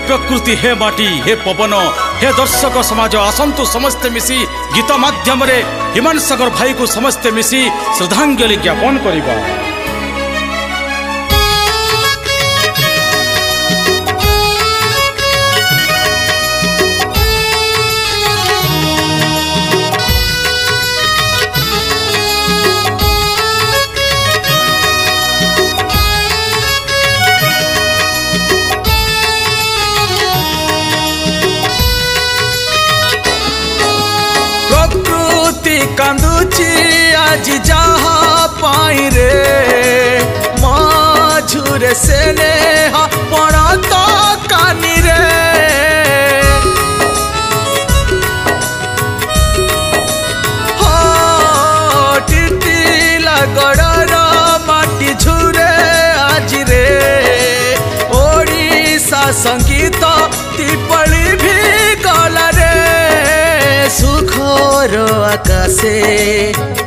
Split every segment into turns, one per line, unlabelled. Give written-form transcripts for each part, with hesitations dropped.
प्रकृति हे माटी हे पवन हे दर्शक समाज आसंतु समस्ते मिसी गीत माध्यम रे हिमान सागर भाई को समस्ते मिसी श्रद्धांजलि ज्ञापन करिबा।
कांदुची आज जहा पाई रे मझुरे से नेहा पड़ा तो कानी रे हो टिटिला गड़र माटी झुरे आज रे ओडिशा संगीत तिपली भी गला रे सुखर आकाशे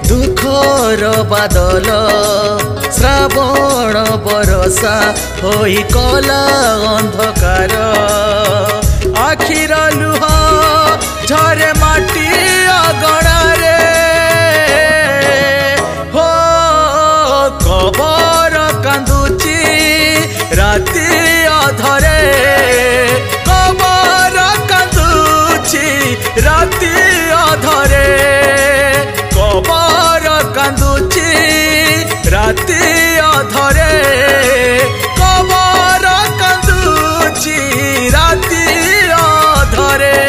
दुखर बादल श्रावण बरसा होई कला अंधकार आखिर लुह झरे माटी अगणारे हो कबर कांदुची राति अधरे कबर कांदुची राति अधरे कबर कांदुची राति अधरे कबर कांदुची राति अधरे।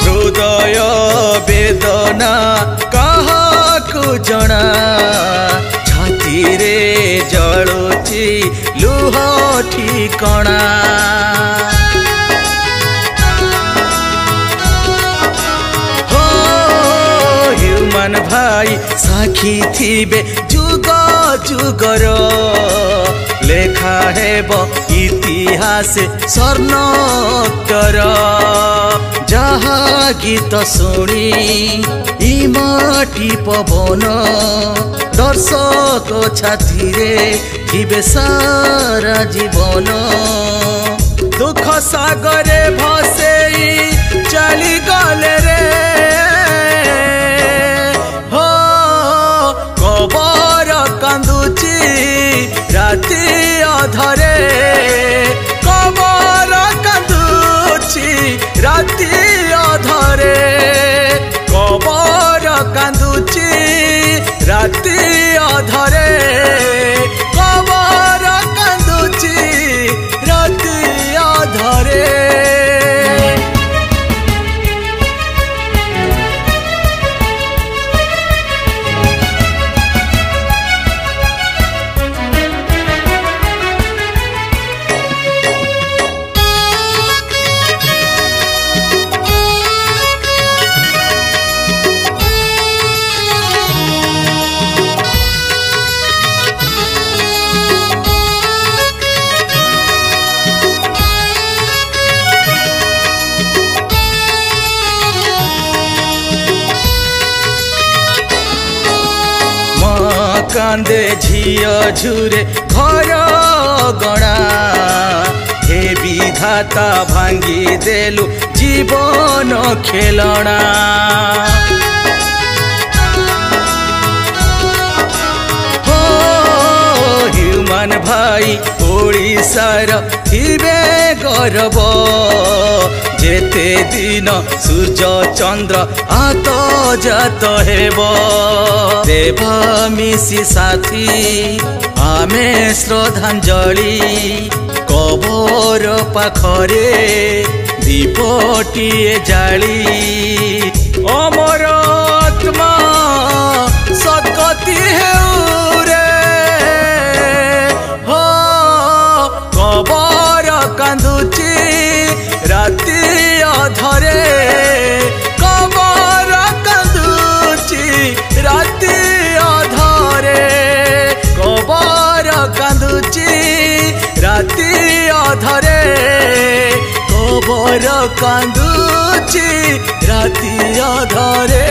हृदय वेदना काहाकु जना छाती रे जळुची लुह ठिकणा हो ह्यूमन भाई साखी थिबे जुग जुगर लेखा हेब इतिहास स्वर्णोत्तर जहा गीत शुणी ई माटी पवन दर्शक छाती रे थिबे सारा जीवन दुख सागरे भसेई चली गले रे हो कबर कांदुची राति अधरे कबर कांदुची राति अधरे कबर कांदुची राति अधरे कबर कांदुची राति अधरे। कांदे झियो झुरे घर गणा हे विधाता भांगी देलु जीवन खेलना हो ह्यूमन भाई ओडिशार थिबे गर्व जेते दिन सूर्य चंद्र आत जात हेब देवा मिसी साथी आमे श्रद्धांजलि कबर पाखरे दीपटिए जाली अमर आत्मा सद्गति हेउ କାନ୍ଦୁଛି ରାତି ଅଧରେ